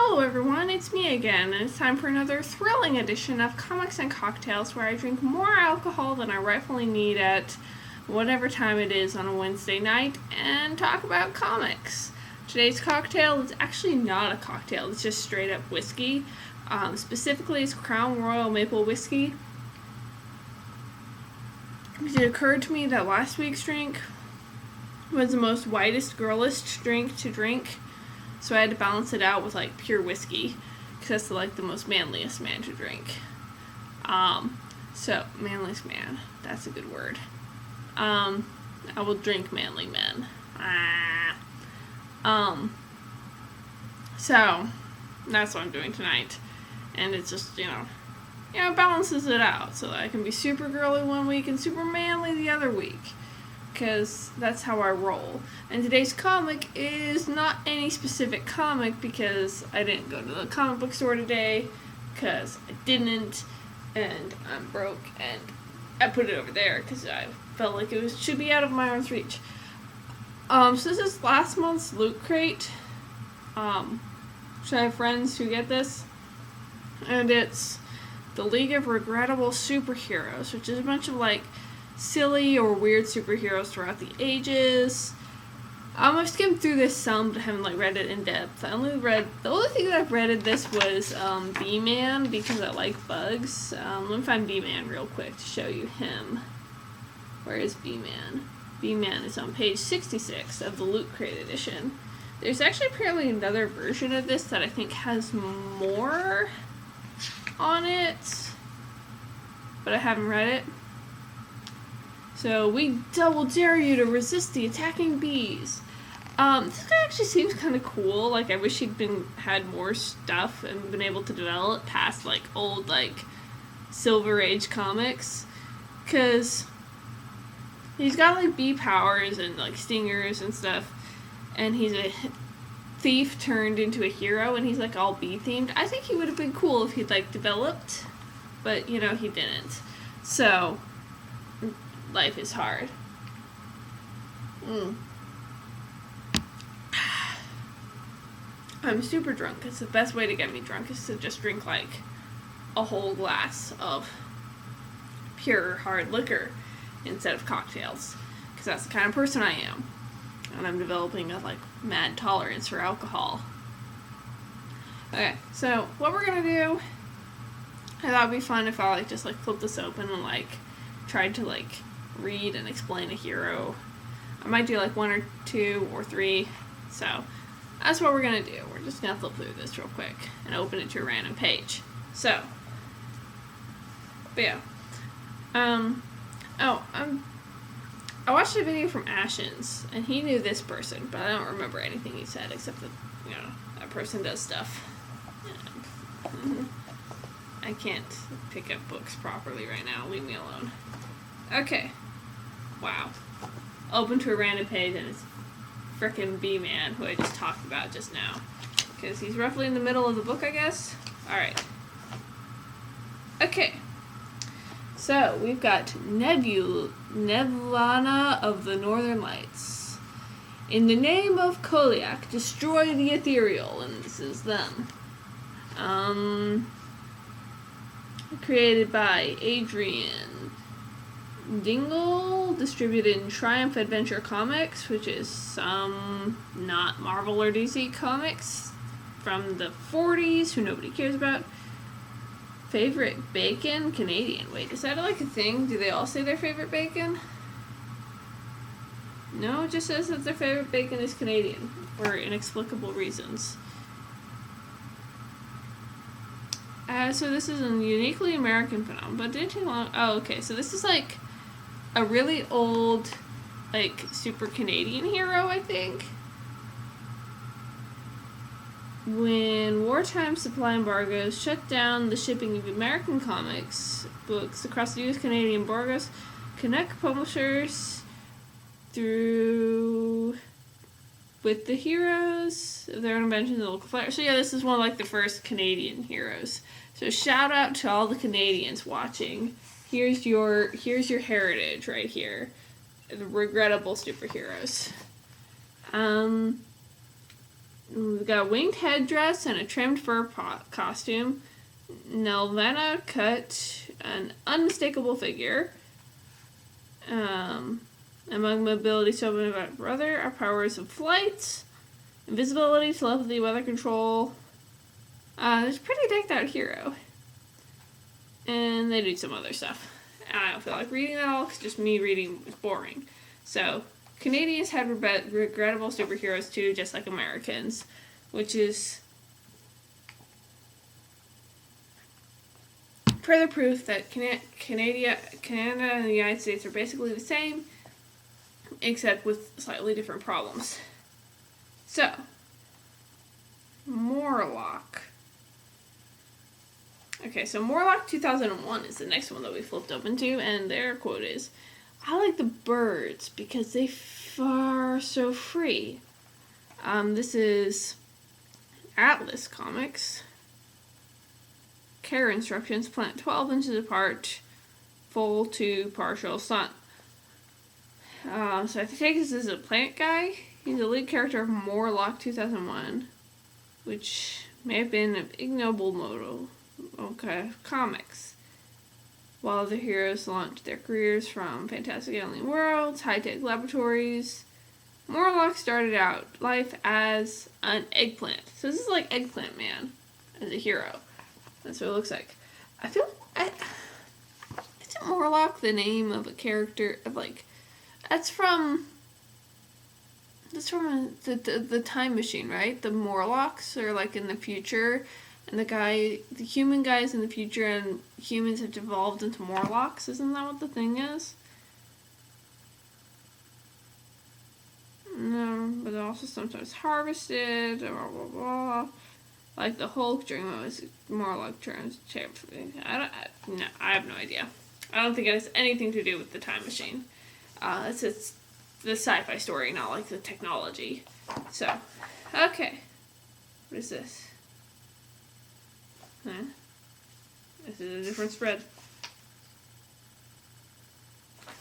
Hello everyone, it's me again, and it's time for another thrilling edition of Comics and Cocktails, where I drink more alcohol than I rightfully need at whatever time it is on a Wednesday night, and talk about comics. Today's cocktail is actually not a cocktail, it's just straight up whiskey. Specifically, it's Crown Royal Maple Whiskey. It occurred to me that last week's drink was the most whitest, girlish drink to drink. So I had to balance it out with like pure whiskey, because that's like the most manliest man to drink. So manliest man, that's a good word. I will drink manly men. So that's what I'm doing tonight, and it's just balances it out so that I can be super girly one week and super manly the other week. Because that's how I roll. And today's comic is not any specific comic because I didn't go to the comic book store today, because I didn't, and I'm broke, and I put it over there because I felt like it should be out of my arm's reach. So this is last month's Loot Crate. So I have friends who get this, and it's the League of Regrettable Superheroes, which is a bunch of like silly or weird superheroes throughout the ages. I've skimmed through this some, but I haven't read it in depth. The only thing that I've read in this was B-Man, because I like bugs. Let me find B-Man real quick to show you him. Where is B-Man? B-Man is on page 66 of the Loot Crate edition. There's actually apparently another version of this that I think has more on it, but I haven't read it. So we double dare you to resist the attacking bees. This guy actually seems kind of cool. Like, I wish he'd had more stuff and been able to develop past old Silver Age comics, because he's got bee powers and stingers and stuff, and he's a thief turned into a hero, and he's all bee themed. I think he would have been cool if he'd developed, but he didn't. So life is hard. I'm super drunk. It's the best way to get me drunk is to just drink a whole glass of pure hard liquor instead of cocktails, because that's the kind of person I am, and I'm developing a mad tolerance for alcohol. Okay, so what we're gonna do, I thought it'd be fun if I just flip this open and tried to read and explain a hero. I might do one or two or three, so that's what we're gonna do. We're just gonna flip through this real quick and open it to a random page. So, but yeah, I watched a video from Ashens, and he knew this person, but I don't remember anything he said except that that person does stuff. I can't pick up books properly right now. Leave me alone. Okay. Wow. Open to a random page, and it's frickin' B-Man, who I just talked about just now. Because he's roughly in the middle of the book, I guess. Alright. Okay. So, we've got Nirvana of the Northern Lights. In the name of Koliak, destroy the ethereal. And this is them. Created by Adrian Dingle, distributed in Triumph Adventure Comics, which is some not Marvel or DC comics from the 40s, who nobody cares about. Favorite bacon? Canadian. Wait, is that a thing? Do they all say their favorite bacon? No, it just says that their favorite bacon is Canadian, for inexplicable reasons. So this is a uniquely American phenomenon, but didn't take long. Oh, okay, so this is a really old, super Canadian hero, I think. When wartime supply embargoes shut down the shipping of American comics books across the U.S. Canadian embargoes, connect publishers through with the heroes of their own inventions and local flair. So yeah, this is one of the first Canadian heroes. So shout out to all the Canadians watching. Here's your heritage right here. The regrettable superheroes. We've got a winged headdress and a trimmed fur costume. Nelvana cut an unmistakable figure. Among mobility, so about brother, our powers of flight, invisibility, telepathy, weather control. There's a pretty decked out hero. And they do some other stuff. I don't feel like reading that all because just me reading is boring. So, Canadians had regrettable superheroes too, just like Americans, which is further proof that Canada and the United States are basically the same, except with slightly different problems. So, Morlock. Okay, so Morlock 2001 is the next one that we flipped open to, and their quote is, "I like the birds because they are so free." This is Atlas Comics. Care instructions: plant 12 inches apart, full to partial sun. So I think this is a plant guy. He's the lead character of Morlock 2001, which may have been an ignoble model. Okay, comics. While the heroes launch their careers from fantastic alien worlds, high-tech laboratories, Morlock started out life as an eggplant. So this is like Eggplant Man as a hero. That's what it looks like. I feel isn't Morlock the name of a character of like that's from the Time Machine, right? The Morlocks are like in the future, and the human guy's in the future, and humans have evolved into Morlocks. Isn't that what the thing is? No, but they're also sometimes harvested, blah, blah, blah. Like the Hulk during those Morlock turns. I have no idea. I don't think it has anything to do with the Time Machine. It's the sci-fi story, not like the technology. So, okay. What is this? Huh? This is a different spread.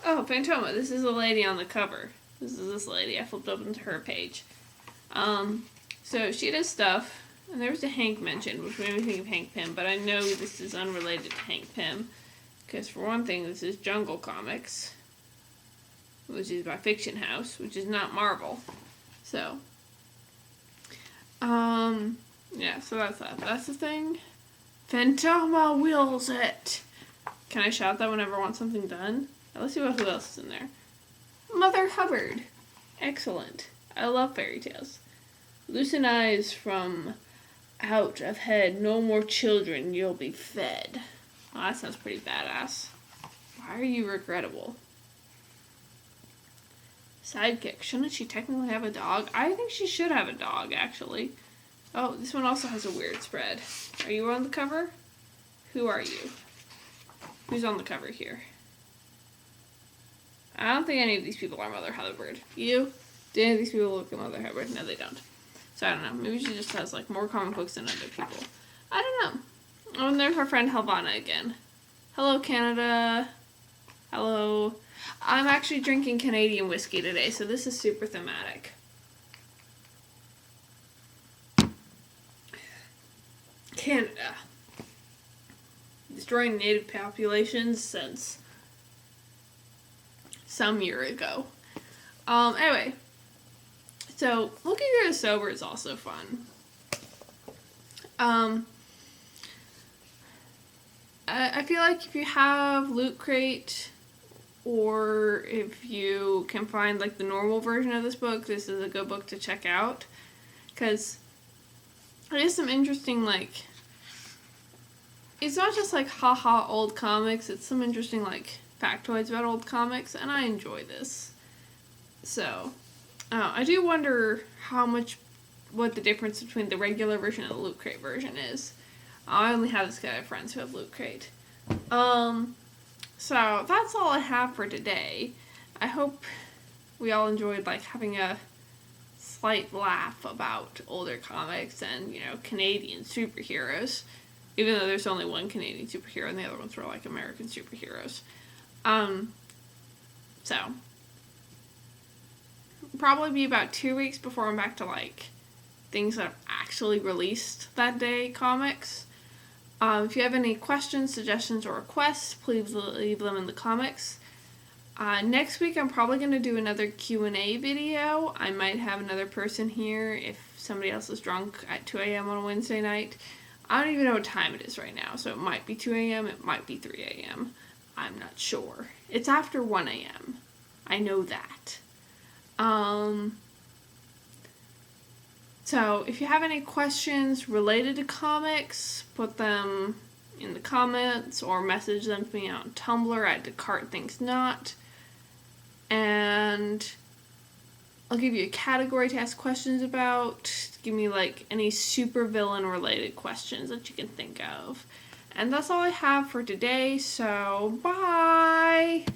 Oh, Phantoma. This is a lady on the cover. This is this lady. I flipped open to her page. So she does stuff. And there was a Hank mentioned, which made me think of Hank Pym, but I know this is unrelated to Hank Pym. Because for one thing, this is Jungle Comics, which is by Fiction House, which is not Marvel. So, yeah, so that's that. That's the thing. Phantoma wills it. Can I shout that whenever I want something done? Let's see who else is in there. Mother Hubbard. Excellent. I love fairy tales. Loosen eyes from out of head. No more children. You'll be fed. Well, that sounds pretty badass. Why are you regrettable? Sidekick. Shouldn't she technically have a dog? I think she should have a dog, actually. Oh, this one also has a weird spread. Are you on the cover? Who are you? Who's on the cover here? I don't think any of these people are Mother Hubbard. You? Do any of these people look like Mother Hubbard? No, they don't. So I don't know. Maybe she just has like more comic books than other people. I don't know. Oh, and there's our friend Helvana again. Hello, Canada. Hello. I'm actually drinking Canadian whiskey today, so this is super thematic. Canada. Destroying native populations since some year ago. Anyway. So, looking at the sober is also fun. I feel like if you have Loot Crate, or if you can find like the normal version of this book, this is a good book to check out. Because it is some interesting, like, it's not just like haha old comics, it's some interesting like factoids about old comics, and I enjoy this. So, I do wonder what the difference between the regular version and the Loot Crate version is. I only have this guy of friends who have Loot Crate. So that's all I have for today. I hope we all enjoyed like having a slight laugh about older comics and, Canadian superheroes. Even though there's only one Canadian superhero and the other ones were like American superheroes. So probably be about 2 weeks before I'm back to like things that are actually released that day comics. If you have any questions, suggestions, or requests, please leave them in the comics. Next week I'm probably going to do another Q&A video. I might have another person here if somebody else is drunk at 2 a.m. on a Wednesday night. I don't even know what time it is right now, so it might be 2 a.m., it might be 3 a.m. I'm not sure. It's after 1 a.m. I know that. So if you have any questions related to comics, put them in the comments or message them to me on Tumblr at DescartesThinksNot. And I'll give you a category to ask questions about. Give me like any supervillain related questions that you can think of. And that's all I have for today, so bye!